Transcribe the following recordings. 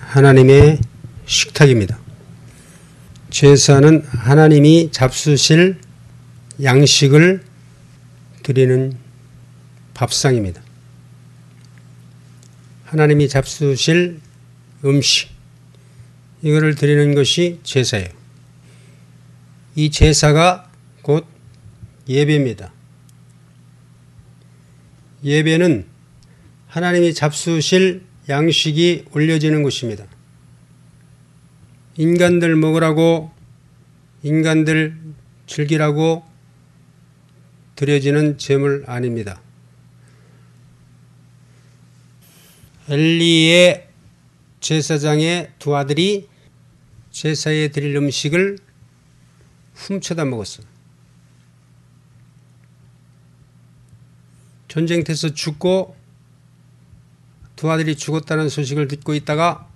하나님의 식탁입니다. 제사는 하나님이 잡수실 양식을 드리는 밥상입니다. 하나님이 잡수실 음식, 이거를 드리는 것이 제사예요. 이 제사가 곧 예배입니다. 예배는 하나님이 잡수실 양식이 올려지는 것입니다. 인간들 먹으라고, 인간들 즐기라고 드려지는 제물 아닙니다. 엘리의 제사장의 두 아들이 제사에 드릴 음식을 훔쳐다 먹었어요. 전쟁터에서 죽고 두 아들이 죽었다는 소식을 듣고 있다가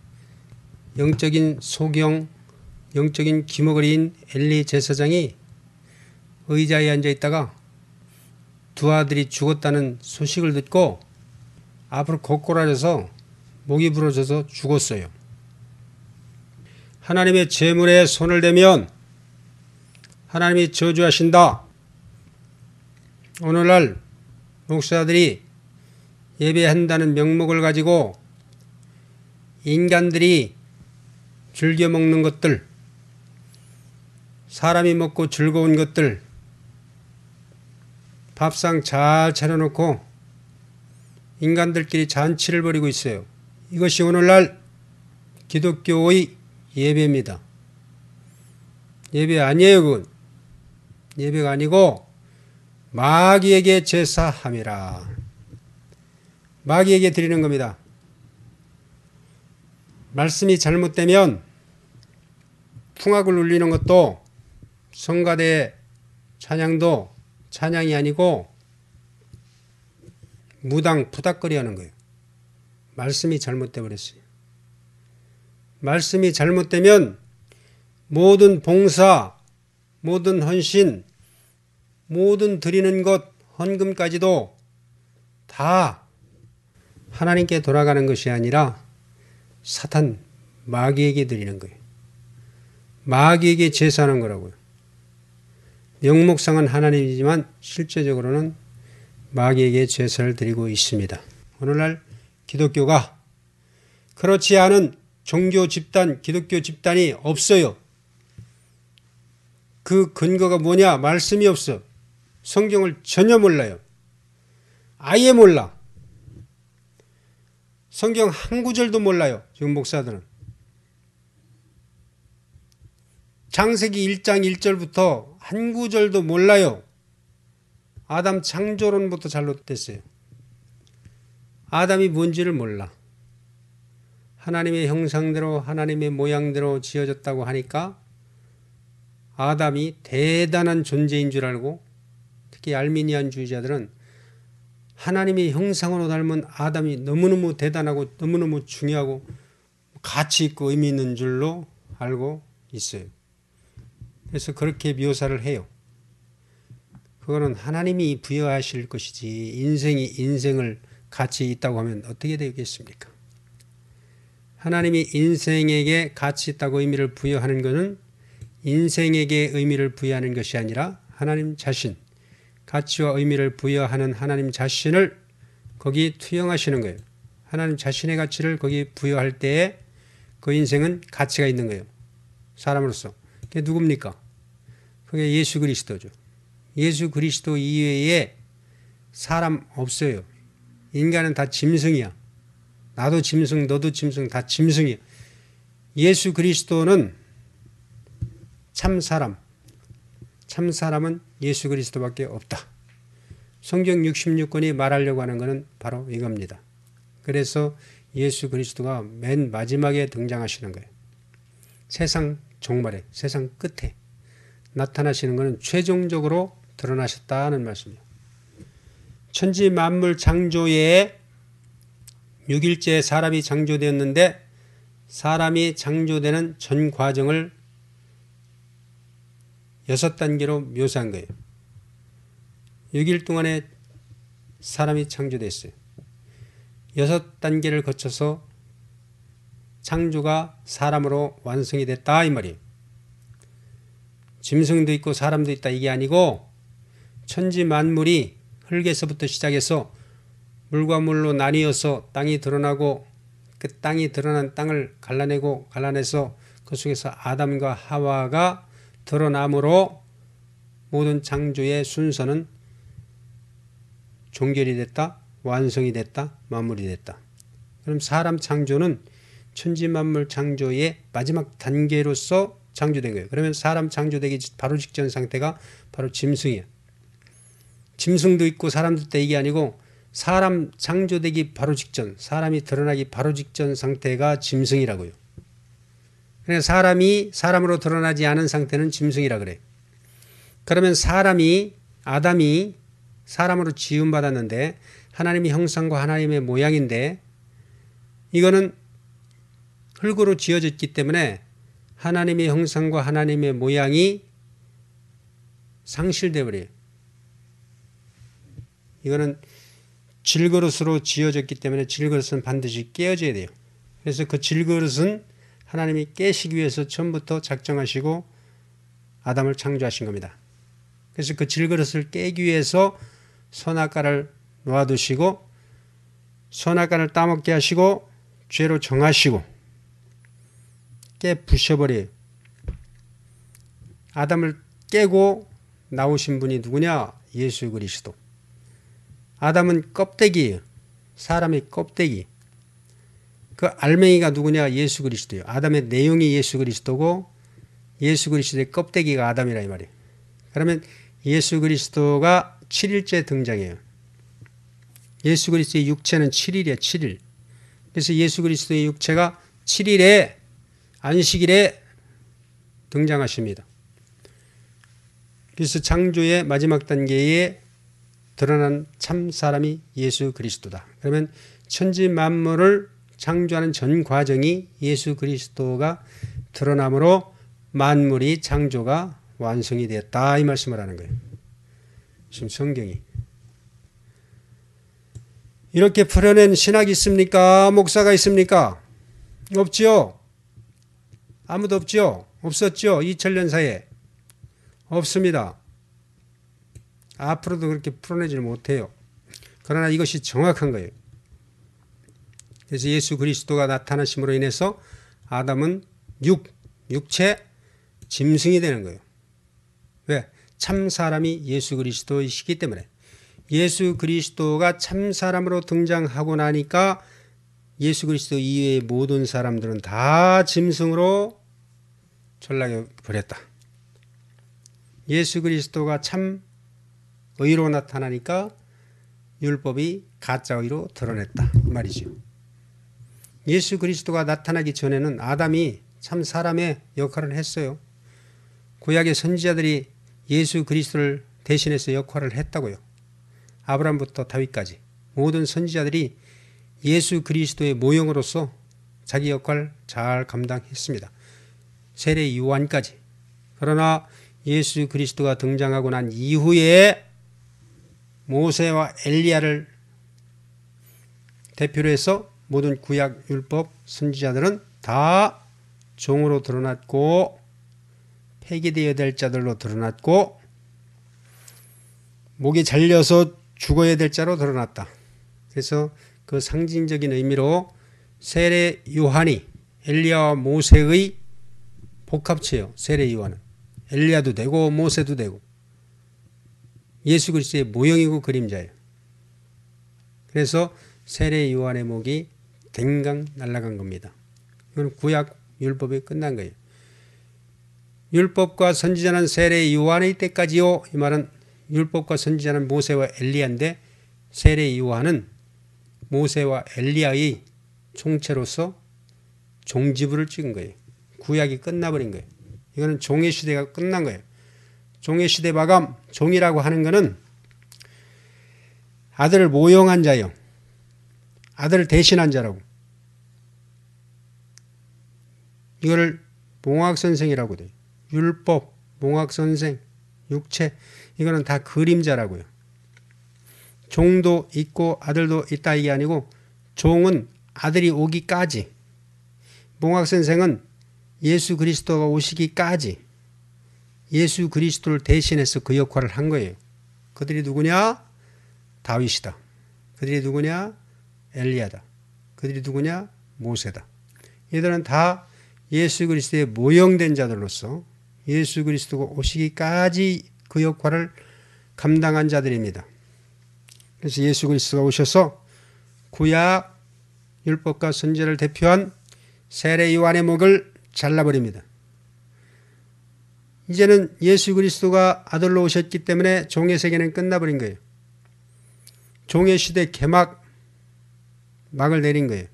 영적인 소경, 영적인 기머거리인 엘리 제사장이 의자에 앉아 있다가 두 아들이 죽었다는 소식을 듣고 앞으로 고꾸라져서 목이 부러져서 죽었어요. 하나님의 제물에 손을 대면 하나님이 저주하신다. 오늘날 목사들이 예배한다는 명목을 가지고 인간들이 즐겨 먹는 것들, 사람이 먹고 즐거운 것들, 밥상 잘 차려놓고 인간들끼리 잔치를 벌이고 있어요. 이것이 오늘날 기독교의 예배입니다. 예배 아니에요. 그건 예배가 아니고 마귀에게 제사함이라. 마귀에게 드리는 겁니다. 말씀이 잘못되면 풍악을 울리는 것도 성가대 찬양도 찬양이 아니고 무당 푸닥거리 하는 거예요. 말씀이 잘못돼 버렸어요. 말씀이 잘못되면 모든 봉사, 모든 헌신, 모든 드리는 것, 헌금까지도 다 하나님께 돌아가는 것이 아니라 사탄, 마귀에게 드리는 거예요. 마귀에게 제사하는 거라고요. 명목상은 하나님이지만 실제적으로는 마귀에게 제사를 드리고 있습니다. 오늘날 기독교가 그렇지 않은 종교 집단, 기독교 집단이 없어요. 그 근거가 뭐냐? 말씀이 없어. 성경을 전혀 몰라요. 아예 몰라. 성경 한 구절도 몰라요. 지금 목사들은. 창세기 1장 1절부터 한 구절도 몰라요. 아담 창조론부터 잘못됐어요. 아담이 뭔지를 몰라. 하나님의 형상대로 하나님의 모양대로 지어졌다고 하니까 아담이 대단한 존재인 줄 알고, 특히 알미니안주의자들은 하나님의 형상으로 닮은 아담이 너무너무 대단하고 너무너무 중요하고 가치 있고 의미 있는 줄로 알고 있어요. 그래서 그렇게 묘사를 해요. 그거는 하나님이 부여하실 것이지 인생을 가치 있다고 하면 어떻게 되겠습니까? 하나님이 인생에게 가치 있다고 의미를 부여하는 것은 인생에게 의미를 부여하는 것이 아니라 하나님 자신, 가치와 의미를 부여하는 하나님 자신을 거기 투영하시는 거예요. 하나님 자신의 가치를 거기 부여할 때에 그 인생은 가치가 있는 거예요. 사람으로서. 그게 누굽니까? 그게 예수 그리스도죠. 예수 그리스도 이외에 사람 없어요. 인간은 다 짐승이야. 나도 짐승, 너도 짐승, 다 짐승이야. 예수 그리스도는 참사람. 참사람은 예수 그리스도밖에 없다. 성경 66권이 말하려고 하는 것은 바로 이겁니다. 그래서 예수 그리스도가 맨 마지막에 등장하시는 거예요. 세상 종말에, 세상 끝에 나타나시는 것은 최종적으로 드러나셨다는 말씀이에요. 천지 만물 창조에 6일째 사람이 창조되었는데 사람이 창조되는 전 과정을 6단계로 묘사한 거예요. 6일 동안에 사람이 창조됐어요. 6단계를 거쳐서 창조가 사람으로 완성이 됐다 이 말이에요. 짐승도 있고 사람도 있다 이게 아니고 천지 만물이 흙에서부터 시작해서 물과 물로 나뉘어서 땅이 드러나고 그 땅이 드러난 땅을 갈라내서 그 속에서 아담과 하와가 드러남으로 모든 창조의 순서는 종결이 됐다, 완성이 됐다, 마무리 됐다. 그럼 사람 창조는 천지 만물 창조의 마지막 단계로서 창조된 거예요. 그러면 사람 창조되기 바로 직전 상태가 바로 짐승이야. 짐승도 있고 사람도 있다 이게 아니고 사람 창조되기 바로 직전, 사람이 드러나기 바로 직전 상태가 짐승이라고요. 그러니까 사람이 사람으로 드러나지 않은 상태는 짐승이라 그래요. 그러면 아담이 사람으로 지음받았는데 하나님의 형상과 하나님의 모양인데 이거는 흙으로 지어졌기 때문에 하나님의 형상과 하나님의 모양이 상실되어 버려요. 이거는 질그릇으로 지어졌기 때문에 질그릇은 반드시 깨어져야 돼요. 그래서 그 질그릇은 하나님이 깨시기 위해서 처음부터 작정하시고 아담을 창조하신 겁니다. 그래서 그 질그릇을 깨기 위해서 선악과를 놓아두시고 선악과를 따먹게 하시고 죄로 정하시고 깨 부셔버려요. 아담을 깨고 나오신 분이 누구냐? 예수 그리스도. 아담은 껍데기예요. 사람의 껍데기. 그 알맹이가 누구냐? 예수 그리스도예요. 아담의 내용이 예수 그리스도고 예수 그리스도의 껍데기가 아담이라 이 말이에요. 그러면 예수 그리스도가 7일째 등장해요. 예수 그리스도의 육체는 7일이에요. 7일. 그래서 예수 그리스도의 육체가 7일에 안식일에 등장하십니다. 그래서 창조의 마지막 단계에 드러난 참 사람이 예수 그리스도다. 그러면 천지 만물을 창조하는 전 과정이 예수 그리스도가 드러남으로 만물이 창조가 완성이 되었다 이 말씀을 하는 거예요. 지금 성경이 이렇게 풀어낸 신학이 있습니까? 목사가 있습니까? 없지요. 아무도 없지요. 없었죠. 2000년 사이에 없습니다. 앞으로도 그렇게 풀어내지는 못해요. 그러나 이것이 정확한 거예요. 그래서 예수 그리스도가 나타나심으로 인해서 아담은 육체 짐승이 되는 거예요. 왜? 참 사람이 예수 그리스도이시기 때문에. 예수 그리스도가 참 사람으로 등장하고 나니까 예수 그리스도 이외의 모든 사람들은 다 짐승으로 전락해 버렸다. 예수 그리스도가 참 의로 나타나니까 율법이 가짜 의로 드러냈다 이 말이죠. 예수 그리스도가 나타나기 전에는 아담이 참 사람의 역할을 했어요. 구약의 선지자들이 예수 그리스도를 대신해서 역할을 했다고요. 아브라함부터 다윗까지 모든 선지자들이 예수 그리스도의 모형으로서 자기 역할을 잘 감당했습니다. 세례 요한까지. 그러나 예수 그리스도가 등장하고 난 이후에 모세와 엘리야를 대표로 해서 모든 구약 율법 선지자들은 다 종으로 드러났고 폐기되어야 될 자들로 드러났고 목이 잘려서 죽어야 될 자로 드러났다. 그래서 그 상징적인 의미로 세례 요한이 엘리야와 모세의 복합체예요. 세례 요한은 엘리야도 되고 모세도 되고 예수 그리스도의 모형이고 그림자예요. 그래서 세례 요한의 목이 댕강 날아간 겁니다. 이건 구약 율법이 끝난 거예요. 율법과 선지자는 세례 요한의 때까지요. 이 말은 율법과 선지자는 모세와 엘리야인데 세례 요한은 모세와 엘리야의 총체로서 종지부를 찍은 거예요. 구약이 끝나버린 거예요. 이거는 종의 시대가 끝난 거예요. 종의 시대 마감, 종이라고 하는 것은 아들을 모형한 자요. 아들을 대신한 자라고. 이거를 몽학선생이라고 돼요. 율법, 몽학선생, 육체, 이거는 다 그림자라고요. 종도 있고 아들도 있다 이게 아니고 종은 아들이 오기까지 몽학 선생은 예수 그리스도가 오시기까지 예수 그리스도를 대신해서 그 역할을 한 거예요. 그들이 누구냐? 다윗이다. 그들이 누구냐? 엘리야다. 그들이 누구냐? 모세다. 이들은 다 예수 그리스도의 모형된 자들로서 예수 그리스도가 오시기까지 그 역할을 감당한 자들입니다. 그래서 예수 그리스도가 오셔서 구약 율법과 선지자를 대표한 세례 요한의 목을 잘라버립니다. 이제는 예수 그리스도가 아들로 오셨기 때문에 종의 세계는 끝나버린 거예요. 종의 시대 막을 내린 거예요.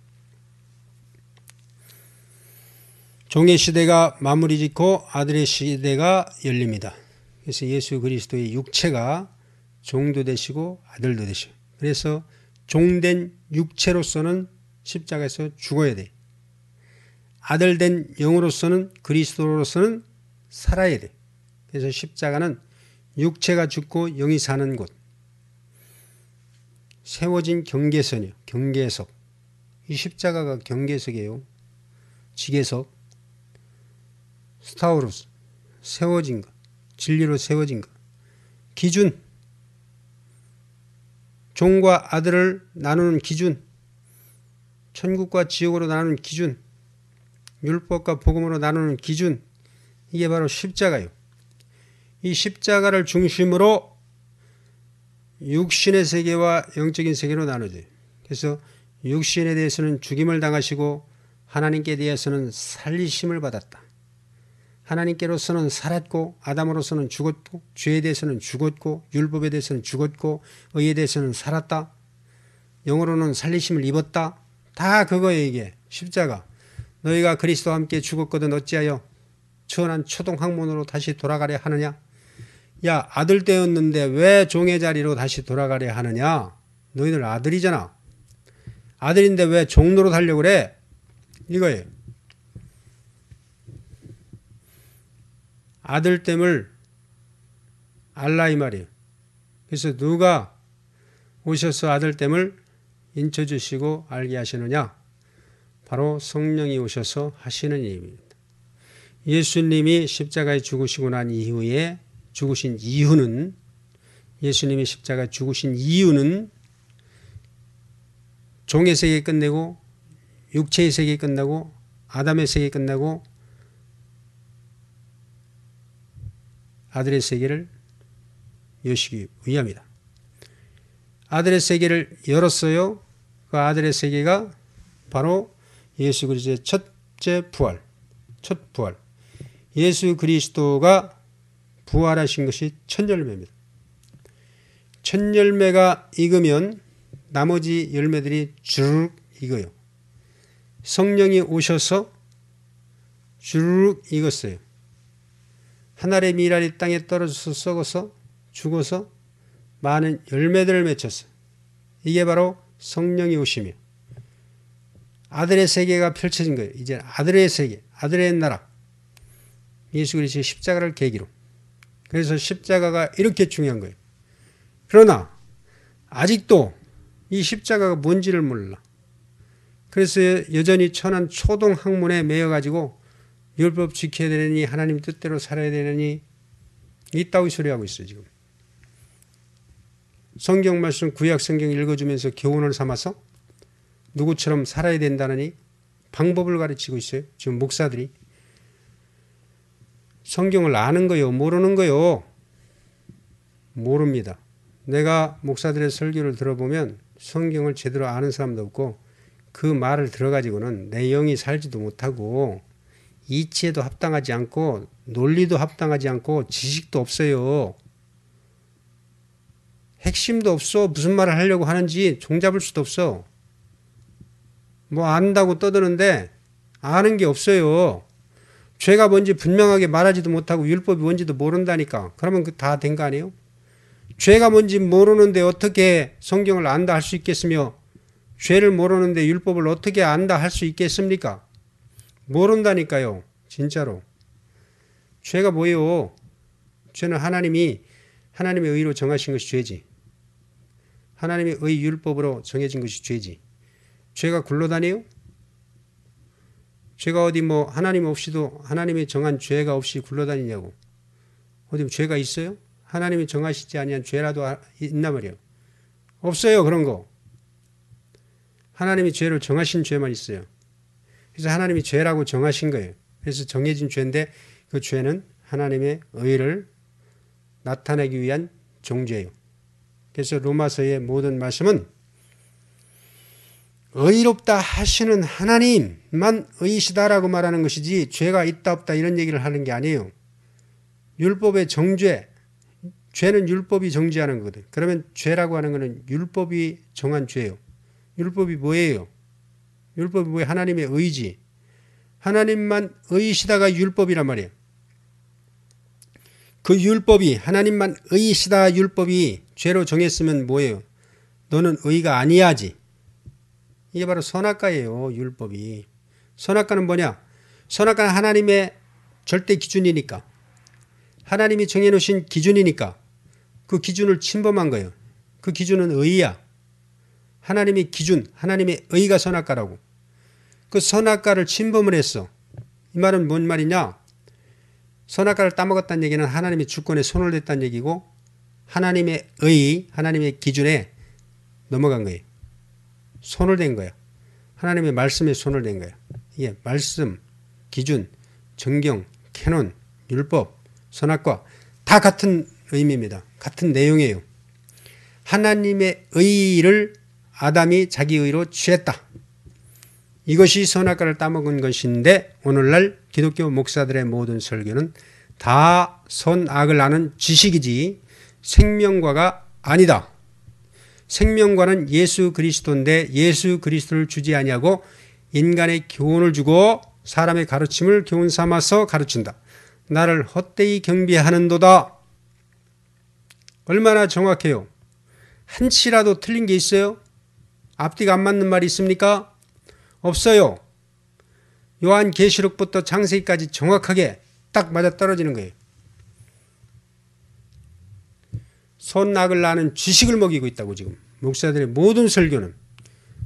종의 시대가 마무리 짓고 아들의 시대가 열립니다. 그래서 예수 그리스도의 육체가 종도 되시고 아들도 되시고, 그래서 종된 육체로서는 십자가에서 죽어야 돼. 아들된 영으로서는 그리스도로서는 살아야 돼. 그래서 십자가는 육체가 죽고 영이 사는 곳, 세워진 경계선이요. 경계석. 이 십자가가 경계석이에요. 지계석. 스타우로스. 세워진 것. 진리로 세워진 것. 기준. 종과 아들을 나누는 기준. 천국과 지옥으로 나누는 기준. 율법과 복음으로 나누는 기준. 이게 바로 십자가예요. 이 십자가를 중심으로 육신의 세계와 영적인 세계로 나눠져요. 그래서 육신에 대해서는 죽임을 당하시고 하나님께 대해서는 살리심을 받았다. 하나님께로서는 살았고 아담으로서는 죽었고 죄에 대해서는 죽었고 율법에 대해서는 죽었고 의에 대해서는 살았다. 영으로는 살리심을 입었다. 다 그거예요. 이게 십자가. 너희가 그리스도와 함께 죽었거든 어찌하여 천한 초동학문으로 다시 돌아가려 하느냐. 야, 아들 때였는데 왜 종의 자리로 다시 돌아가려 하느냐. 너희들 아들이잖아. 아들인데 왜 종로로 살려고 그래. 이거예요. 아들됨을 알라 이 말이에요. 그래서 누가 오셔서 아들됨을 인쳐주시고 알게 하시느냐. 바로 성령이 오셔서 하시는 일입니다. 예수님이 십자가에 죽으시고 난 이후에 죽으신 이유는, 예수님이 십자가에 죽으신 이유는 종의 세계 끝내고 육체의 세계 끝나고 아담의 세계 끝나고 아들의 세계를 여시기 위함이다. 아들의 세계를 열었어요. 그 아들의 세계가 바로 예수 그리스도의 첫째 부활, 첫 부활. 예수 그리스도가 부활하신 것이 첫 열매입니다. 첫 열매가 익으면 나머지 열매들이 주르륵 익어요. 성령이 오셔서 주르륵 익었어요. 하늘의 미랄이 땅에 떨어져서 썩어서 죽어서 많은 열매들을 맺혔어요. 이게 바로 성령이 오시며 아들의 세계가 펼쳐진 거예요. 이제 아들의 세계, 아들의 나라. 예수 그리스도의 십자가를 계기로. 그래서 십자가가 이렇게 중요한 거예요. 그러나 아직도 이 십자가가 뭔지를 몰라. 그래서 여전히 천한 초동학문에 매여가지고 율법 지켜야 되느니 하나님 뜻대로 살아야 되느니 이따위 소리하고 있어요. 지금. 성경 말씀 구약 성경 읽어주면서 교훈을 삼아서 누구처럼 살아야 된다느니 방법을 가르치고 있어요. 지금 목사들이. 성경을 아는 거요? 모르는 거요? 모릅니다. 내가 목사들의 설교를 들어보면 성경을 제대로 아는 사람도 없고 그 말을 들어가지고는 내 영이 살지도 못하고 이치에도 합당하지 않고 논리도 합당하지 않고 지식도 없어요. 핵심도 없어. 무슨 말을 하려고 하는지 종잡을 수도 없어. 뭐 안다고 떠드는데 아는 게 없어요. 죄가 뭔지 분명하게 말하지도 못하고 율법이 뭔지도 모른다니까. 그러면 다 된 거 아니에요? 죄가 뭔지 모르는데 어떻게 성경을 안다 할 수 있겠으며 죄를 모르는데 율법을 어떻게 안다 할 수 있겠습니까? 모른다니까요. 진짜로. 죄가 뭐예요? 죄는 하나님의 의로 정하신 것이 죄지. 하나님의 의 율법으로 정해진 것이 죄지. 죄가 굴러다녀요? 죄가 어디 뭐 하나님 없이도 하나님이 정한 죄가 없이 굴러다니냐고. 어디 죄가 있어요? 하나님이 정하시지 아니한 죄라도 있나 말이에요. 없어요. 그런 거. 하나님이 죄를 정하신 죄만 있어요. 그래서 하나님이 죄라고 정하신 거예요. 그래서 정해진 죄인데 그 죄는 하나님의 의를 나타내기 위한 종죄예요. 그래서 로마서의 모든 말씀은 의롭다 하시는 하나님만 의시다라고 말하는 것이지 죄가 있다 없다 이런 얘기를 하는 게 아니에요. 율법의 정죄, 죄는 율법이 정죄하는 거거든. 그러면 죄라고 하는 것은 율법이 정한 죄예요. 율법이 뭐예요? 율법이 뭐예요? 하나님의 의지. 하나님만 의시다가 율법이란 말이에요. 그 율법이 하나님만 의시다 율법이 죄로 정했으면 뭐예요? 너는 의가 아니야지. 이게 바로 선악과예요. 율법이. 선악과는 뭐냐? 선악과는 하나님의 절대 기준이니까. 하나님이 정해놓으신 기준이니까 그 기준을 침범한 거예요. 그 기준은 의야. 하나님의 기준, 하나님의 의가 선악과라고. 그 선악과를 침범을 했어. 이 말은 뭔 말이냐? 선악과를 따먹었다는 얘기는 하나님의 주권에 손을 댔다는 얘기고 하나님의 의, 하나님의 기준에 넘어간 거예요. 손을 댄 거야. 하나님의 말씀에 손을 댄 거야. 이게 말씀, 기준, 정경, 캐논, 율법, 선악과 다 같은 의미입니다. 같은 내용이에요. 하나님의 의를 아담이 자기 의로 취했다. 이것이 선악과를 따먹은 것인데 오늘날 기독교 목사들의 모든 설교는 다 선악을 아는 지식이지 생명과가 아니다. 생명과는 예수 그리스도인데 예수 그리스도를 주지 아니하고 인간의 교훈을 주고 사람의 가르침을 교훈 삼아서 가르친다. 나를 헛되이 경배하는도다. 얼마나 정확해요. 한치라도 틀린 게 있어요? 앞뒤가 안 맞는 말이 있습니까? 없어요. 요한계시록부터 창세기까지 정확하게 딱 맞아떨어지는 거예요. 선악을 아는 지식을 먹이고 있다고 지금 목사들의 모든 설교는.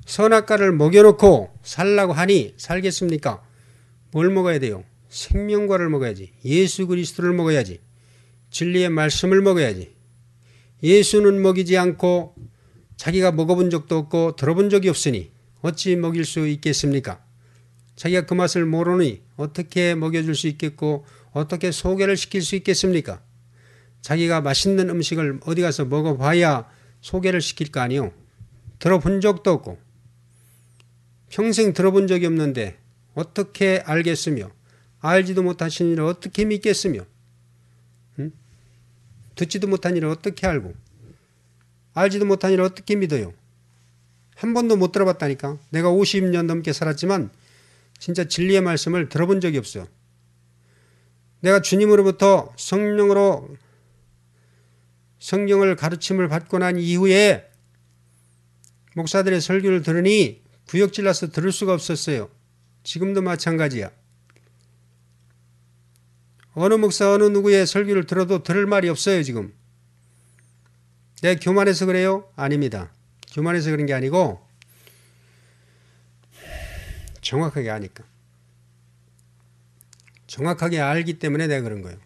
선악과를 먹여놓고 살라고 하니 살겠습니까? 뭘 먹어야 돼요? 생명과를 먹어야지. 예수 그리스도를 먹어야지. 진리의 말씀을 먹어야지. 예수는 먹이지 않고 자기가 먹어본 적도 없고 들어본 적이 없으니 어찌 먹일 수 있겠습니까? 자기가 그 맛을 모르니 어떻게 먹여줄 수 있겠고 어떻게 소개를 시킬 수 있겠습니까? 자기가 맛있는 음식을 어디 가서 먹어봐야 소개를 시킬 거 아니요. 들어본 적도 없고 평생 들어본 적이 없는데 어떻게 알겠으며 알지도 못하신 일을 어떻게 믿겠으며 듣지도 못한 일을 어떻게 알고 알지도 못한 일을 어떻게 믿어요? 한 번도 못 들어봤다니까. 내가 50년 넘게 살았지만 진짜 진리의 말씀을 들어본 적이 없어요. 내가 주님으로부터 성령을 가르침을 받고 난 이후에 목사들의 설교를 들으니 구역질 나서 들을 수가 없었어요. 지금도 마찬가지야. 어느 목사 어느 누구의 설교를 들어도 들을 말이 없어요. 지금. 내가 교만해서 그래요? 아닙니다. 교만해서 그런 게 아니고 정확하게 아니까. 정확하게 알기 때문에 내가 그런 거예요.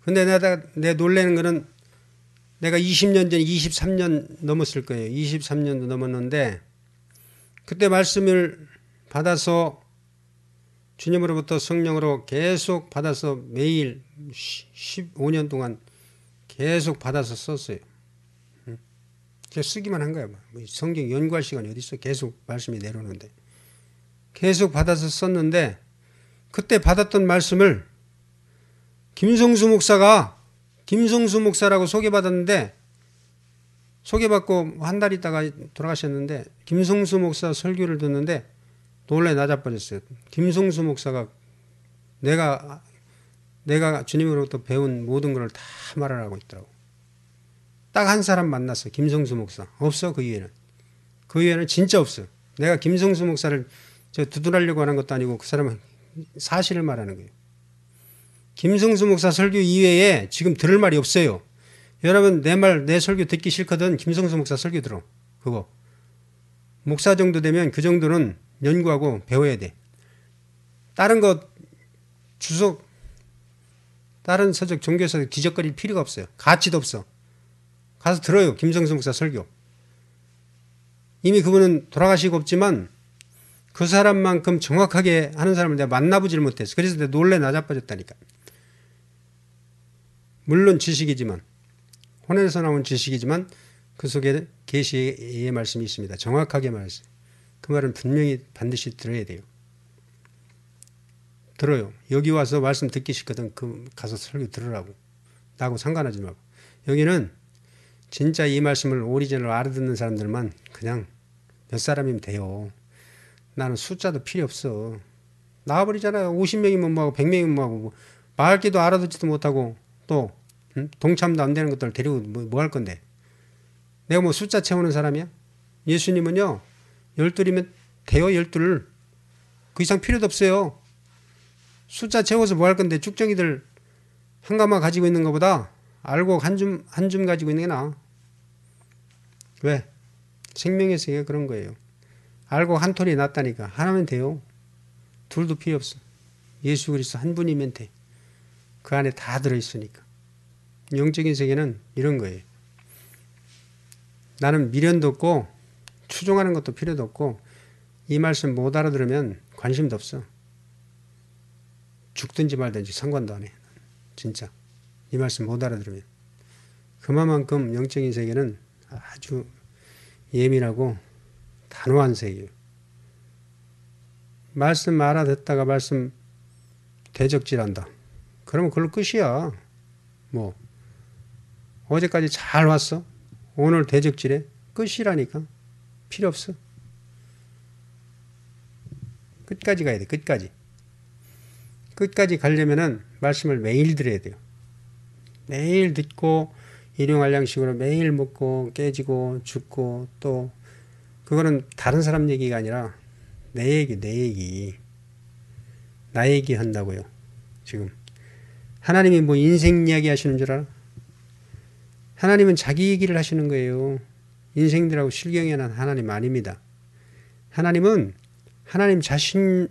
근데 내가 놀라는 거는 내가 20년 전에 23년 넘었을 거예요. 23년도 넘었는데 그때 말씀을 받아서 주님으로부터 성령으로 계속 받아서 매일 15년 동안 계속 받아서 썼어요. 제가 쓰기만 한 거야. 성경 연구할 시간이 어디 있어. 계속 말씀이 내려오는데. 계속 받아서 썼는데 그때 받았던 말씀을 김성수 목사라고 소개받았는데 소개받고 한 달 있다가 돌아가셨는데 김성수 목사 설교를 듣는데 놀래 낮아버렸어요. 김성수 목사가 내가 주님으로부터 배운 모든 걸 다 말하라고 있더라고. 딱 한 사람 만났어. 김성수 목사. 없어 그 이외에는. 그 이외에는 진짜 없어. 내가 김성수 목사를 두둔하려고 하는 것도 아니고 그 사람은 사실을 말하는 거예요. 김성수 목사 설교 이외에 지금 들을 말이 없어요. 여러분 내 설교 듣기 싫거든. 김성수 목사 설교 들어. 그거. 목사 정도 되면 그 정도는 연구하고 배워야 돼. 다른 거 주석, 다른 서적 종교에서 기적거릴 필요가 없어요. 가치도 없어. 가서 들어요. 김성수 목사 설교. 이미 그분은 돌아가시고 없지만 그 사람만큼 정확하게 하는 사람을 내가 만나보지를 못했어. 그래서 내가 놀래 나자빠졌다니까. 물론 지식이지만, 혼에서 나온 지식이지만 그 속에 계시의 말씀이 있습니다. 정확하게 말했어요. 그 말은 분명히 반드시 들어야 돼요. 들어요. 여기 와서 말씀 듣기 싫거든. 그 가서 설교 들으라고. 나하고 상관하지 말고. 여기는 진짜 이 말씀을 오리지널 알아듣는 사람들만 그냥 몇 사람이면 돼요. 나는 숫자도 필요 없어. 나와버리잖아요. 50명이면 뭐하고 100명이면 뭐하고 말기도 알아듣지도 못하고 또 동참도 안 되는 것들 데리고 뭐 할 건데. 내가 뭐 숫자 채우는 사람이야? 예수님은요. 12이면 돼요. 12를. 그 이상 필요도 없어요. 숫자 채워서 뭐 할 건데 쭉정이들 한 가마 가지고 있는 것보다 알고 한 줌 가지고 있는 게 나아. 왜? 생명의 세계가 그런 거예요. 알고 한 톨이 낫다니까. 하나면 돼요. 둘도 필요 없어. 예수 그리스도 한 분이면 돼. 그 안에 다 들어있으니까. 영적인 세계는 이런 거예요. 나는 미련도 없고 추종하는 것도 필요도 없고 이 말씀 못 알아들으면 관심도 없어. 죽든지 말든지 상관도 안 해. 진짜. 이 말씀 못 알아들으면. 그만큼 영적인 세계는 아주 예민하고 단호한 세계예요. 말씀 알아듣다가 말씀 대적질한다. 그러면 그걸로 끝이야. 뭐 어제까지 잘 왔어. 오늘 대적질해. 끝이라니까. 필요 없어. 끝까지 가야 돼. 끝까지. 끝까지 가려면은 말씀을 매일 들어야 돼요. 매일 듣고 일용할 양식으로 매일 먹고 깨지고 죽고 또 그거는 다른 사람 얘기가 아니라 내 얘기 내 얘기 나 얘기 한다고요. 지금 하나님이 뭐 인생 이야기 하시는 줄 알아? 하나님은 자기 얘기를 하시는 거예요. 인생들하고 실경에는 하나님 아닙니다. 하나님은 하나님 자신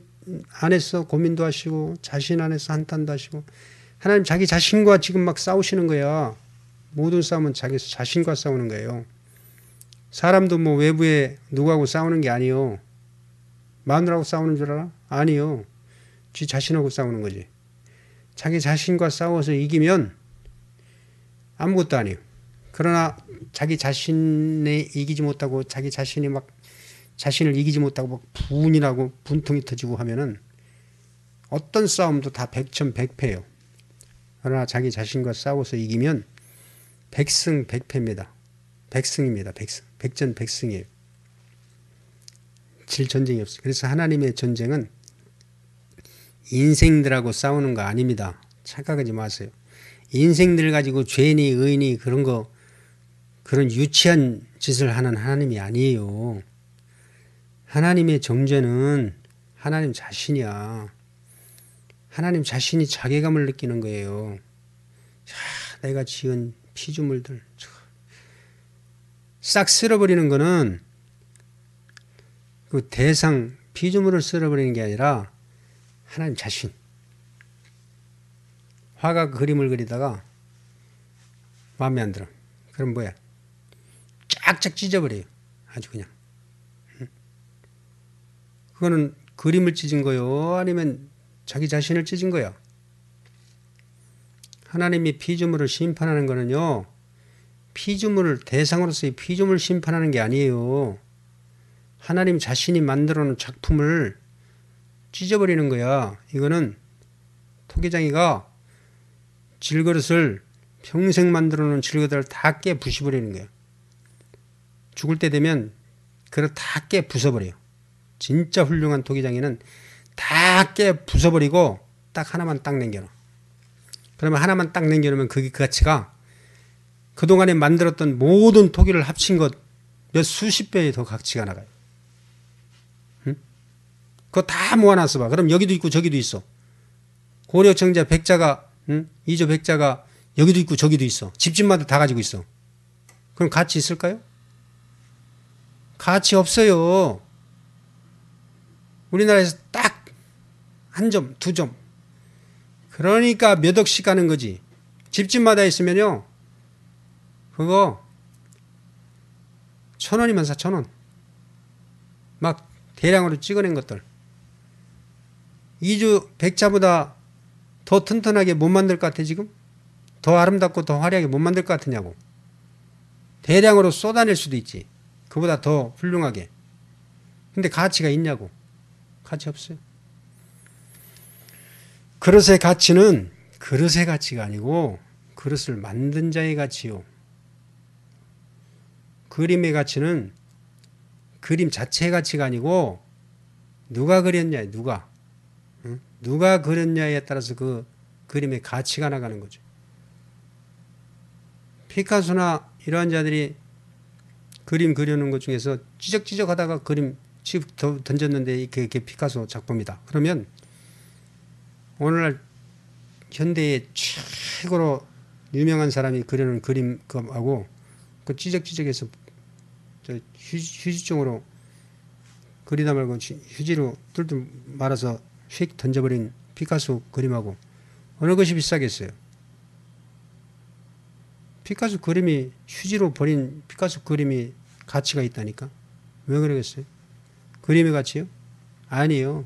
안에서 고민도 하시고 자신 안에서 한탄도 하시고 하나님 자기 자신과 지금 막 싸우시는 거야. 모든 싸움은 자기 자신과 싸우는 거예요. 사람도 뭐 외부에 누구하고 싸우는 게 아니요. 마누라하고 싸우는 줄 알아? 아니요. 지 자신하고 싸우는 거지. 자기 자신과 싸워서 이기면 아무것도 아니에요. 그러나 자기 자신에 이기지 못하고 자기 자신이 막 자신을 이기지 못하고 막 분이라고 분통이 터지고 하면은 어떤 싸움도 다 백천백패예요. 그러나 자기 자신과 싸워서 이기면 백승백패입니다. 백승입니다. 백승. 백전백승이에요. 질 전쟁이 없어요. 그래서 하나님의 전쟁은 인생들하고 싸우는 거 아닙니다. 착각하지 마세요. 인생들 가지고 죄니 의니 그런 거 그런 유치한 짓을 하는 하나님이 아니에요. 하나님의 정죄는 하나님 자신이야. 하나님 자신이 자괴감을 느끼는 거예요. 자, 내가 지은 피조물들 싹 쓸어버리는 거는 그 대상 피조물을 쓸어버리는 게 아니라 하나님 자신. 화가 그림을 그리다가 마음에 안 들어. 그럼 뭐야? 쫙쫙 찢어버려요. 아주 그냥. 그거는 그림을 찢은 거요? 아니면 자기 자신을 찢은 거야? 하나님이 피조물을 심판하는 거는요. 피조물을 대상으로서의 피조물을 심판하는 게 아니에요. 하나님 자신이 만들어 놓은 작품을 찢어버리는 거야. 이거는 토기장이가 질그릇을 평생 만들어 놓은 질그릇을 다 깨 부숴버리는 거야. 죽을 때 되면 그릇 다 깨 부숴버려요. 진짜 훌륭한 토기장이는 다 깨 부숴버리고 딱 하나만 딱 남겨놔. 그러면 하나만 딱 남겨놓으면 그게 그 가치가 그동안에 만들었던 모든 토기를 합친 것 몇 수십 배의 더 가치가 나가요. 응? 그거 다 모아놨어 봐. 그럼 여기도 있고 저기도 있어. 고려청자 백자가 응? 이조 백자가 여기도 있고 저기도 있어. 집집마다 다 가지고 있어. 그럼 가치 있을까요? 가치 없어요. 우리나라에서 딱 한 점, 두 점. 그러니까 몇 억씩 가는 거지. 집집마다 있으면요. 그거 1,000원이면 사, 1,000원. 막 대량으로 찍어낸 것들. 이주 백자보다 더 튼튼하게 못 만들 것 같아 지금? 더 아름답고 더 화려하게 못 만들 것 같으냐고. 대량으로 쏟아낼 수도 있지. 그보다 더 훌륭하게. 근데 가치가 있냐고. 가치 없어요. 그릇의 가치는 그릇의 가치가 아니고 그릇을 만든 자의 가치요. 그림의 가치는 그림 자체의 가치가 아니고 누가 그렸냐, 누가. 응? 누가 그렸냐에 따라서 그 그림의 가치가 나가는 거죠. 피카소나 이러한 자들이 그림 그려놓은 것 중에서 찌적찌적 하다가 그림 집 던졌는데 이게 피카소 작품이다. 그러면 오늘날 현대의 최고로 유명한 사람이 그려놓은 그림하고 그 찌적찌적해서 휴지종으로 그리다 말고 휴지로 뚫뚫 말아서 휙 던져버린 피카소 그림하고 어느 것이 비싸겠어요? 피카소 그림이 휴지로 버린 피카소 그림이 가치가 있다니까. 왜 그러겠어요? 그림의 가치요? 아니요.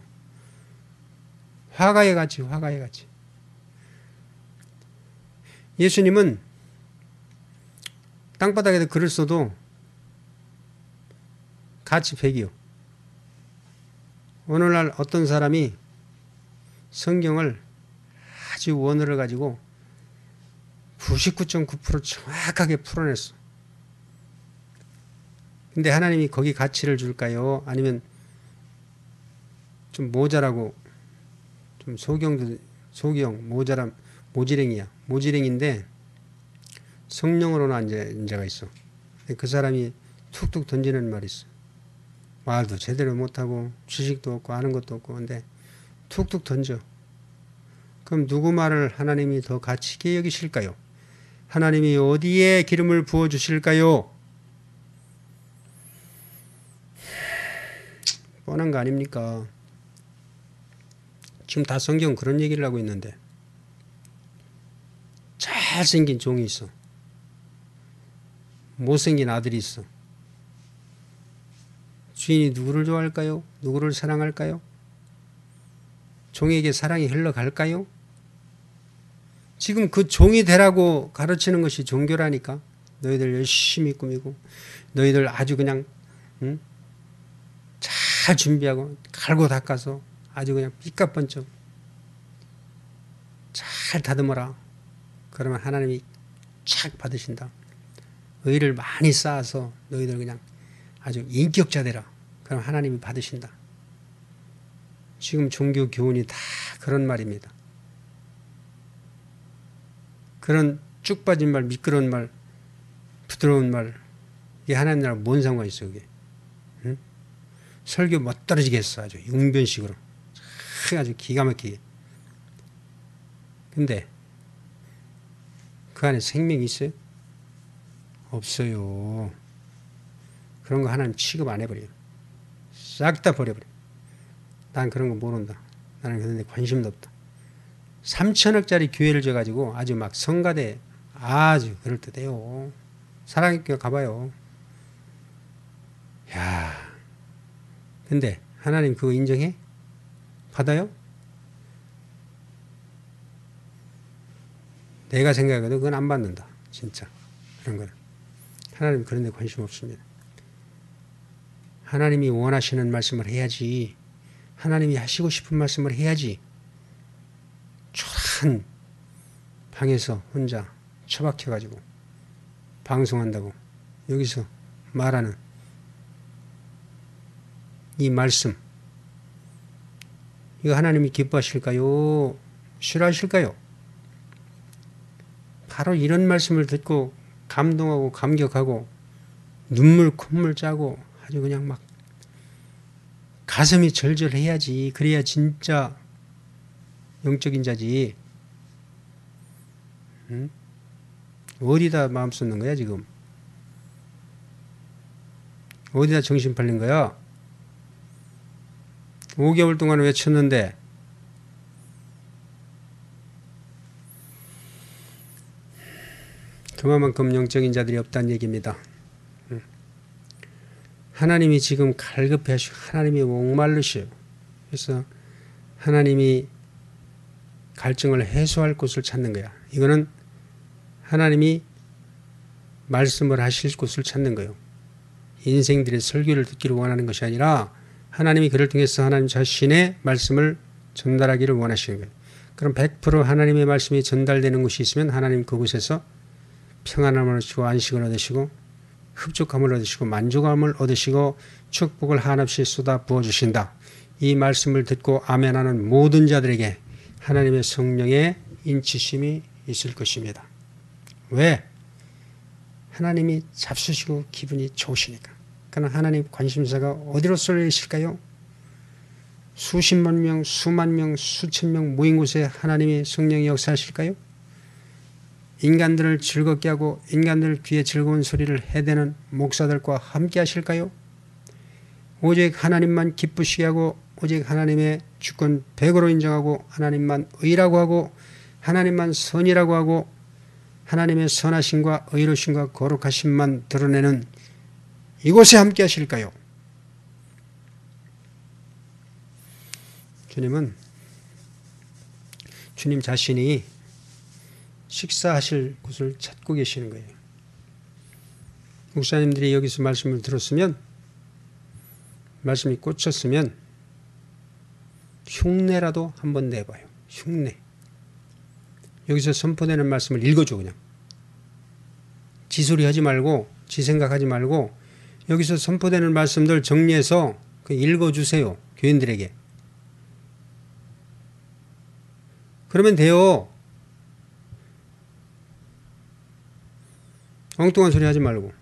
화가의 가치, 화가의 가치. 예수님은 땅바닥에다 글을 써도 가치 100이요. 오늘날 어떤 사람이 성경을 아주 원어를 가지고 99.9% 정확하게 풀어냈어. 근데 하나님이 거기 가치를 줄까요? 아니면 좀 모자라고 좀 소경 모자람 모지랭이야. 모지랭인데 성령으로 난 자가 있어. 그 사람이 툭툭 던지는 말이 있어. 말도 제대로 못하고 지식도 없고 아는 것도 없고 근데 툭툭 던져. 그럼 누구 말을 하나님이 더 가치 있게 여기실까요? 하나님이 어디에 기름을 부어주실까요? 뻔한 거 아닙니까? 지금 다 성경 그런 얘기를 하고 있는데 잘생긴 종이 있어. 못생긴 아들이 있어. 주인이 누구를 좋아할까요? 누구를 사랑할까요? 종에게 사랑이 흘러갈까요? 지금 그 종이 되라고 가르치는 것이 종교라니까. 너희들 열심히 꾸미고 너희들 아주 그냥 잘 준비하고 갈고 닦아서 아주 그냥 삐까뻔쩍 잘 다듬어라. 그러면 하나님이 착 받으신다. 의를 많이 쌓아서 너희들 그냥 아주 인격자 되라. 그럼 하나님이 받으신다. 지금 종교 교훈이 다 그런 말입니다. 그런 쭉 빠진 말, 미끄러운 말, 부드러운 말, 이게 하나님 나라 뭔 상관이 있어, 그게. 응? 설교 못 떨어지겠어, 아주 융변식으로. 아주 기가 막히게. 근데 그 안에 생명이 있어요? 없어요. 그런 거 하나님 취급 안 해버려요. 싹 다 버려버려. 난 그런 거 모른다. 나는 그런 데 관심도 없다. 3천억짜리 교회를 져가지고 아주 막 성가대 아주 그럴듯해요. 사랑의 교회 가봐요. 야, 근데 하나님 그거 인정해? 받아요? 내가 생각해도 그건 안 받는다. 진짜 그런 거는. 하나님 그런 데 관심 없습니다. 하나님이 원하시는 말씀을 해야지. 하나님이 하시고 싶은 말씀을 해야지. 초라한 방에서 혼자 처박혀가지고 방송한다고 여기서 말하는 이 말씀, 이거 하나님이 기뻐하실까요? 싫어하실까요? 바로 이런 말씀을 듣고 감동하고 감격하고 눈물 콧물 짜고 아주 그냥 막 가슴이 절절해야지. 그래야 진짜 영적인 자지. 응? 어디다 마음 쏟는 거야 지금? 어디다 정신 팔린 거야? 5개월 동안 외쳤는데 그만큼 영적인 자들이 없다는 얘기입니다. 하나님이 지금 갈급해 하시고 하나님이 목마르셔요. 그래서 하나님이 갈증을 해소할 곳을 찾는 거야. 이거는 하나님이 말씀을 하실 곳을 찾는 거예요. 인생들의 설교를 듣기를 원하는 것이 아니라 하나님이 그를 통해서 하나님 자신의 말씀을 전달하기를 원하시는 거예요. 그럼 100% 하나님의 말씀이 전달되는 곳이 있으면 하나님 그곳에서 평안함을 얻으시고 안식을 얻으시고 흡족함을 얻으시고 만족함을 얻으시고 축복을 한없이 쏟아 부어주신다. 이 말씀을 듣고 아멘하는 모든 자들에게 하나님의 성령의 인치심이 있을 것입니다. 왜? 하나님이 잡수시고 기분이 좋으시니까. 그러나 하나님 관심사가 어디로 쏠려 있을까요? 수십만 명, 수만 명, 수천 명 모인 곳에 하나님이 성령이 역사하실까요? 인간들을 즐겁게 하고 인간들 귀에 즐거운 소리를 해대는 목사들과 함께 하실까요? 오직 하나님만 기쁘시게 하고 오직 하나님의 주권 100으로 인정하고 하나님만 의라고 하고 하나님만 선이라고 하고 하나님의 선하심과 의로심과 거룩하심만 드러내는 이곳에 함께 하실까요? 주님은 주님 자신이 식사하실 곳을 찾고 계시는 거예요. 목사님들이 여기서 말씀을 들었으면 말씀이 꽂혔으면 흉내라도 한번 내봐요. 흉내. 여기서 선포되는 말씀을 읽어줘. 그냥 지소리 하지 말고 지 생각하지 말고 여기서 선포되는 말씀들 정리해서 읽어주세요. 교인들에게. 그러면 돼요. 엉뚱한 소리 하지 말고.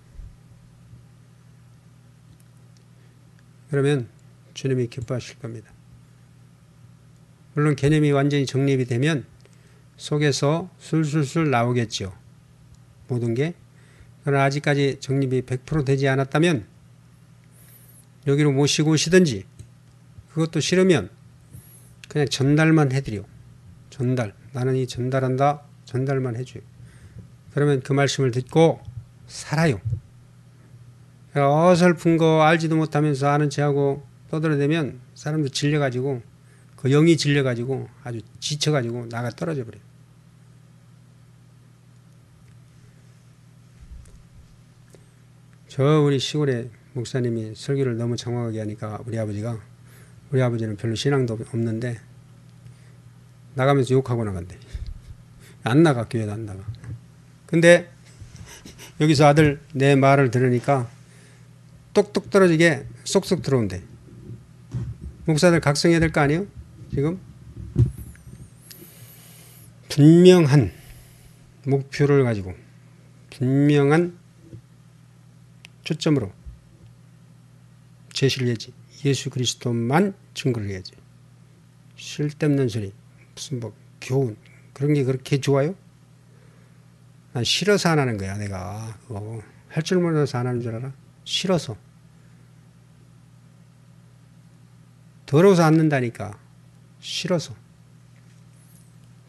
그러면 주님이 기뻐하실 겁니다. 물론 개념이 완전히 정립이 되면 속에서 술술술 나오겠죠. 모든 게. 그러나 아직까지 정립이 100% 되지 않았다면 여기로 모시고 오시든지 그것도 싫으면 그냥 전달만 해드려. 전달. 나는 이 전달한다. 전달만 해줘요. 그러면 그 말씀을 듣고 살아요. 어설픈 거 알지도 못하면서 아는 체하고 떠들어대면 사람도 질려가지고 그 영이 질려가지고 아주 지쳐가지고 나가 떨어져 버려요. 저 우리 시골에 목사님이 설교를 너무 정확하게 하니까 우리 아버지는 별로 신앙도 없는데 나가면서 욕하고 나간대. 안 나가. 교회도 안 나가. 근데 여기서 아들 내 말을 들으니까 똑똑 떨어지게 쏙쏙 들어온대. 목사들 각성해야 될 거 아니에요? 지금 분명한 목표를 가지고 분명한 초점으로 제시를 해야지. 예수 그리스도만 증거를 해야지. 쓸데없는 소리 무슨 뭐 교훈 그런 게 그렇게 좋아요? 난 싫어서 안 하는 거야. 내가 할 줄 몰라서 안 하는 줄 알아? 싫어서. 더러워서 안 는다니까. 싫어서.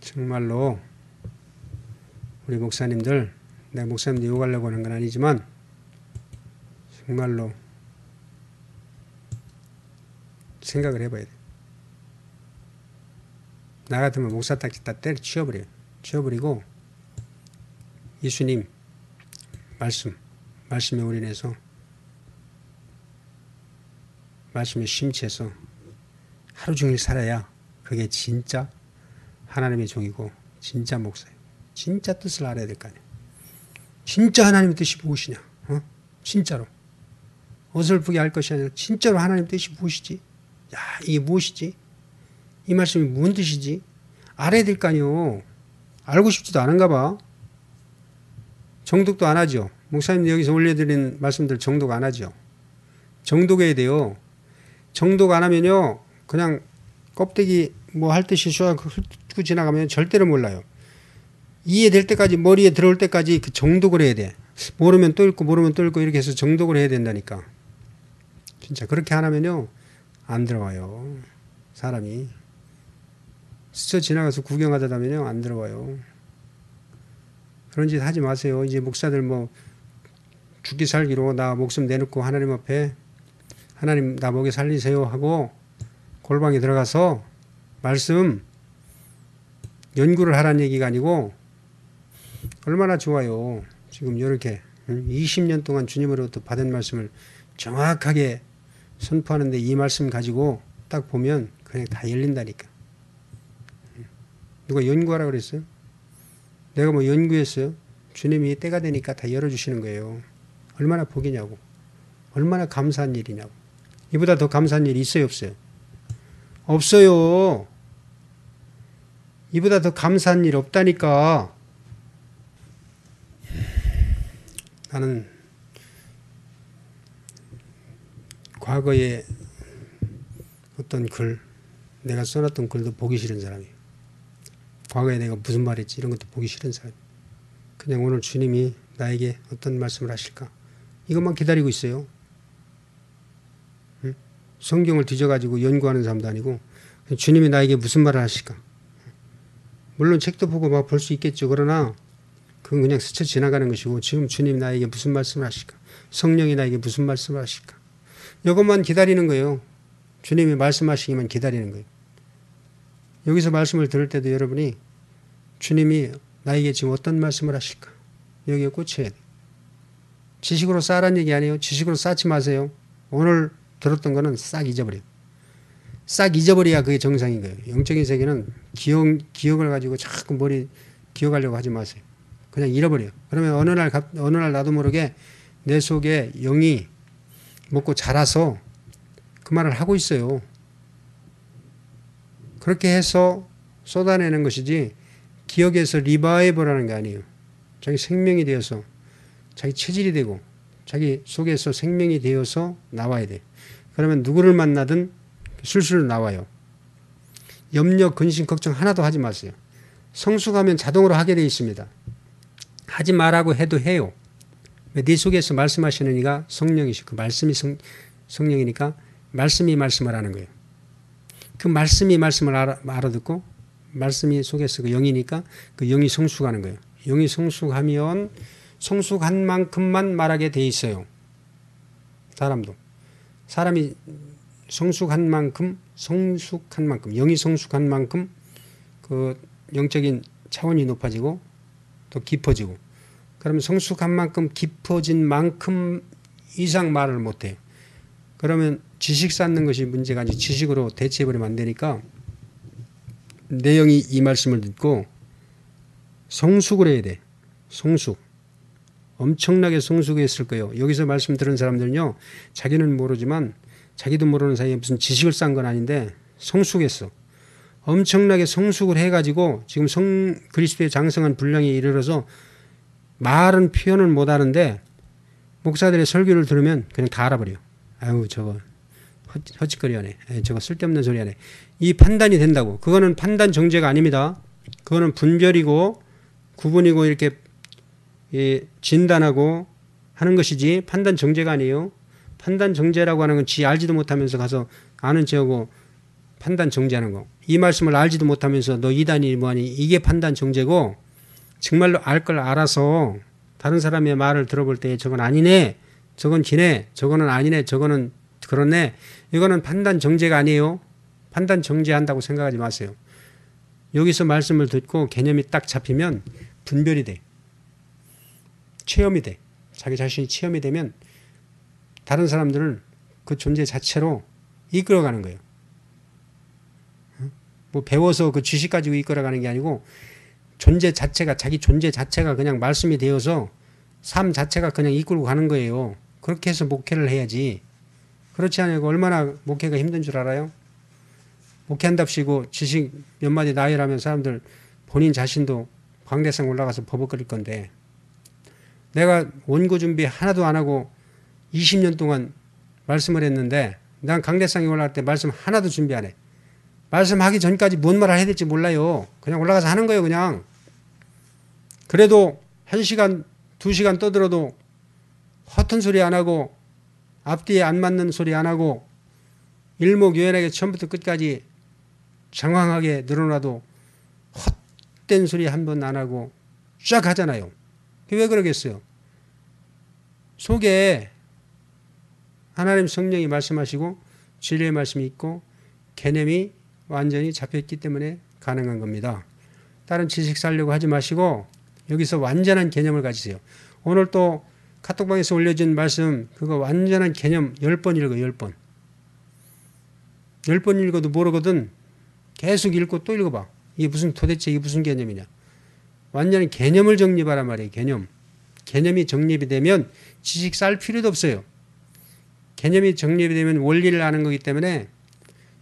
정말로 우리 목사님들, 내가 목사님들 욕하려고 하는 건 아니지만 정말로 생각을 해봐야 돼. 나 같으면 목사 딱지 다 때려 치워버려요. 치워버리고 예수님 말씀에 올인해서 말씀에 심취해서 하루 종일 살아야 그게 진짜 하나님의 종이고 진짜 목사예요. 진짜 뜻을 알아야 될 거 아니에요. 진짜 하나님의 뜻이 무엇이냐. 진짜로. 어설프게 할 것이 아니라 진짜로 하나님 뜻이 무엇이지? 야, 이게 무엇이지? 이 말씀이 무슨 뜻이지? 알아야 될 거 아니에요. 알고 싶지도 않은가 봐. 정독도 안 하죠. 목사님 여기서 올려드린 말씀들 정독 안 하죠. 정독해야 돼요. 정독 안 하면요. 그냥 껍데기 뭐 할 듯이 훑고 지나가면 절대로 몰라요. 이해될 때까지 머리에 들어올 때까지 그 정독을 해야 돼. 모르면 또 읽고 모르면 또 읽고 이렇게 해서 정독을 해야 된다니까. 진짜 그렇게 안 하면요. 안 들어와요. 사람이. 스쳐 지나가서 구경하다 보면요. 안 들어와요. 그런 짓 하지 마세요. 이제 목사들 뭐 죽기 살기로 나 목숨 내놓고 하나님 앞에 하나님 나 먹여 살리세요 하고 골방에 들어가서 말씀 연구를 하라는 얘기가 아니고 얼마나 좋아요. 지금 이렇게 20년 동안 주님으로부터 받은 말씀을 정확하게 선포하는데 이 말씀 가지고 딱 보면 그냥 다 열린다니까. 누가 연구하라고 그랬어요? 내가 뭐 연구했어요? 주님이 때가 되니까 다 열어주시는 거예요. 얼마나 복이냐고. 얼마나 감사한 일이냐고. 이보다 더 감사한 일이 있어요, 없어요? 없어요. 이보다 더 감사한 일 없다니까. 나는 과거에 어떤 글, 내가 써놨던 글도 보기 싫은 사람이에요. 과거에 내가 무슨 말했지 이런 것도 보기 싫은 사람이에요. 그냥 오늘 주님이 나에게 어떤 말씀을 하실까 이것만 기다리고 있어요. 응? 성경을 뒤져가지고 연구하는 사람도 아니고 주님이 나에게 무슨 말을 하실까. 물론 책도 보고 막 볼 수 있겠죠. 그러나 그건 그냥 스쳐 지나가는 것이고 지금 주님이 나에게 무슨 말씀을 하실까. 성령이 나에게 무슨 말씀을 하실까. 이것만 기다리는 거예요. 주님이 말씀하시기만 기다리는 거예요. 여기서 말씀을 들을 때도 여러분이 주님이 나에게 지금 어떤 말씀을 하실까. 여기에 꽂혀야 돼요. 지식으로 쌓으란 얘기 아니에요. 지식으로 쌓지 마세요. 오늘 들었던 거는 싹 잊어버려요. 싹 잊어버려야 그게 정상인 거예요. 영적인 세계는 기억을 가지고 자꾸 머리 기억하려고 하지 마세요. 그냥 잃어버려요. 그러면 어느 날 나도 모르게 내 속에 영이 먹고 자라서 그 말을 하고 있어요. 그렇게 해서 쏟아내는 것이지 기억에서 리바이벌하는 게 아니에요. 자기 생명이 되어서 자기 체질이 되고 자기 속에서 생명이 되어서 나와야 돼. 그러면 누구를 만나든 술술 나와요. 염려, 근심, 걱정 하나도 하지 마세요. 성숙하면 자동으로 하게 돼 있습니다. 하지 말라고 해도 해요. 네 속에서 말씀하시는 이가 성령이시고 말씀이 성령이니까 말씀이 말씀을 하는 거예요. 그 말씀이 말씀을 알아듣고 말씀이 속에서 그 영이니까 그 영이 성숙하는 거예요. 영이 성숙하면 성숙한 만큼만 말하게 돼 있어요. 사람이 성숙한 만큼 영이 성숙한 만큼 그 영적인 차원이 높아지고 또 깊어지고 그러면 성숙한 만큼 깊어진 만큼 이상 말을 못해요. 그러면 지식 쌓는 것이 문제가 아니고 지식으로 대체해버리면 안 되니까 내 영이 이 말씀을 듣고 성숙을 해야 돼. 성숙. 엄청나게 성숙했을 거예요. 여기서 말씀 들은 사람들은요. 자기는 모르지만 자기도 모르는 사이에 무슨 지식을 쌓은 건 아닌데 성숙했어. 엄청나게 성숙을 해가지고 지금 그리스도의 장성한 분량에 이르러서 말은 표현을 못하는데 목사들의 설교를 들으면 그냥 다 알아버려요. 아유 저거 헛짓거리하네. 저거 쓸데없는 소리 하네. 이 판단이 된다고. 그거는 판단 정죄가 아닙니다. 그거는 분별이고 구분이고 이렇게 진단하고 하는 것이지 판단 정죄가 아니에요. 판단 정죄라고 하는 건 지 알지도 못하면서 가서 아는 척하고 판단 정죄하는 거. 이 말씀을 알지도 못하면서 너 이단이 뭐하니 이게 판단 정죄고 정말로 알 걸 알아서 다른 사람의 말을 들어볼 때 저건 아니네 저건 기네 저거는 아니네 저거는 그렇네 이거는 판단 정죄가 아니에요. 판단 정죄한다고 생각하지 마세요. 여기서 말씀을 듣고 개념이 딱 잡히면 분별이 돼. 체험이 돼. 자기 자신이 체험이 되면 다른 사람들을 그 존재 자체로 이끌어가는 거예요. 뭐 배워서 그 지식 가지고 이끌어가는 게 아니고 존재 자체가 자기 존재 자체가 그냥 말씀이 되어서 삶 자체가 그냥 이끌고 가는 거예요. 그렇게 해서 목회를 해야지. 그렇지 않으면 얼마나 목회가 힘든 줄 알아요? 목회한답시고 지식 몇 마디 나열하면 사람들 본인 자신도 광대상 올라가서 버벅거릴 건데 내가 원고 준비 하나도 안 하고 20년 동안 말씀을 했는데 난 강대상에 올라갈 때 말씀 하나도 준비 안 해. 말씀하기 전까지 뭔 말을 해야 될지 몰라요. 그냥 올라가서 하는 거예요. 그냥. 그래도 1시간 2시간 떠들어도 허튼 소리 안 하고 앞뒤에 안 맞는 소리 안 하고 일목요연하게 처음부터 끝까지 장황하게 늘어나도 헛된 소리 한 번 안 하고 쫙 하잖아요. 그게 왜 그러겠어요? 속에 하나님 성령이 말씀하시고 진리의 말씀이 있고 개념이 완전히 잡혀있기 때문에 가능한 겁니다. 다른 지식 살려고 하지 마시고 여기서 완전한 개념을 가지세요. 오늘 또 카톡방에서 올려준 말씀 그거 완전한 개념 10번 읽어 10번. 10번 읽어도 모르거든 계속 읽고 또 읽어봐. 이게 도대체 이게 무슨 개념이냐. 완전히 개념을 정립하란 말이에요. 개념. 개념이 정립이 되면 지식 쌓을 필요도 없어요. 개념이 정립이 되면 원리를 아는 거기 때문에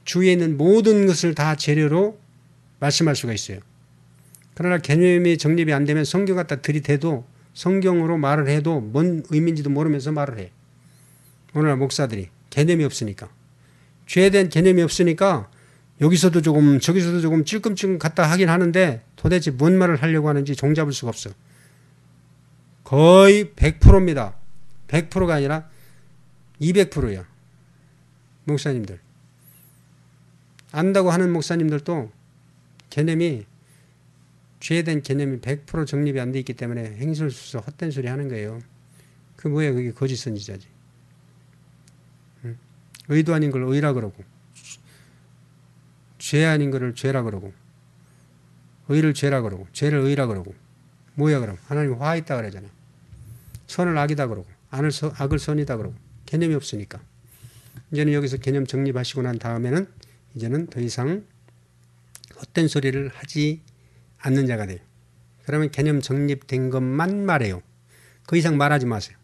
주위에 있는 모든 것을 다 재료로 말씀할 수가 있어요. 그러나 개념이 정립이 안 되면 성경 갖다 들이대도 성경으로 말을 해도 뭔 의미인지도 모르면서 말을 해. 오늘날 목사들이 개념이 없으니까. 죄에 대한 개념이 없으니까 여기서도 조금 저기서도 조금 찔끔찔끔 갖다 하긴 하는데 도대체 뭔 말을 하려고 하는지 종잡을 수가 없어. 거의 100%입니다. 100%가 아니라 200%야. 목사님들. 안다고 하는 목사님들도 개념이 죄에 대한 개념이 100% 정립이 안 돼 있기 때문에 행설수설 헛된 소리 하는 거예요. 그 뭐야 그게 거짓 선지자지. 의도 아닌 걸 의라 그러고 죄 아닌 거를 죄라 그러고 의를 죄라 그러고 죄를 의라 그러고 뭐야 그럼 하나님 화 있다 그러잖아. 선을 악이다 그러고 악을 선이다 그러고 개념이 없으니까 이제는 여기서 개념 정립하시고 난 다음에는 이제는 더 이상 헛된 소리를 하지 않는 자가 돼요. 그러면 개념 정립된 것만 말해요. 그 이상 말하지 마세요.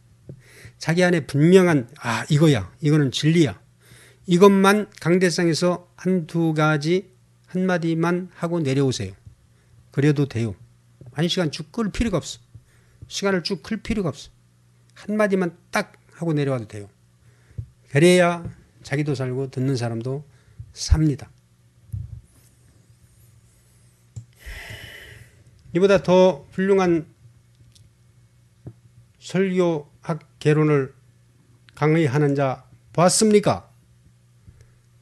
자기 안에 분명한 이거야 이거는 진리야 이것만 강대상에서 한두 가지 한마디만 하고 내려오세요. 그래도 돼요. 한 시간 쭉 끌 필요가 없어. 시간을 쭉 끌 필요가 없어. 한마디만 딱 하고 내려와도 돼요. 그래야 자기도 살고 듣는 사람도 삽니다. 이보다 더 훌륭한 설교학 개론을 강의하는 자 봤습니까?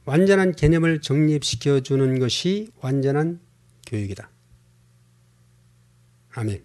완전한 개념을 정립시켜주는 것이 완전한 교육이다. 아멘.